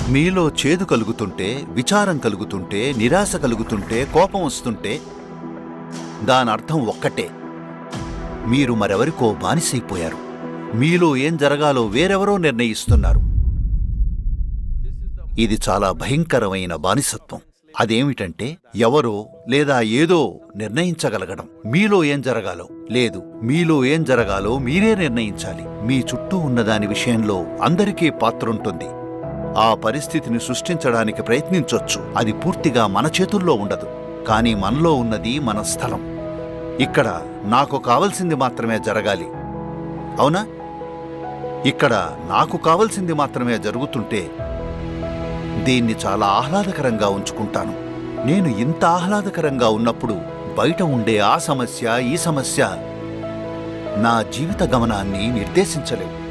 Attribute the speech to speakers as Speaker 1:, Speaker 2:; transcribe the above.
Speaker 1: మీలో చేదు కలుగుతుంటే, విచారం కలుగుతుంటే, నిరాశ కలుగుతుంటే, కోపం వస్తుంటే దానర్థం ఒక్కటే, మీరు మరెవరికో బానిసైపోయారు. మీలో ఏం జరగాలో వేరెవరో నిర్ణయిస్తున్నారు. ఇది చాలా భయంకరమైన బానిసత్వం. అదేమిటంటే ఎవరో లేదా ఏదో నిర్ణయించగలగడం. మీలో ఏం జరగాలో లేదు, మీలో ఏం జరగాలో మీరే నిర్ణయించాలి. మీ చుట్టూ ఉన్నదాని విషయంలో అందరికీ పాత్రుంటుంది. ఆ పరిస్థితిని సృష్టించడానికి ప్రయత్నించొచ్చు. అది పూర్తిగా మన చేతుల్లో ఉండదు. కానీ మనలో ఉన్నది మన స్థలం. ఇక్కడ నాకు కావలసింది మాత్రమే జరగాలి, అవునా? ఇక్కడ నాకు కావలసింది మాత్రమే జరుగుతుంటే దీన్ని చాలా ఆహ్లాదకరంగా ఉంచుకుంటాను. నేను ఇంత ఆహ్లాదకరంగా ఉన్నప్పుడు బయట ఉండే ఆ సమస్య, ఈ సమస్య నా జీవిత గమనాన్ని నిర్దేశించలేవు.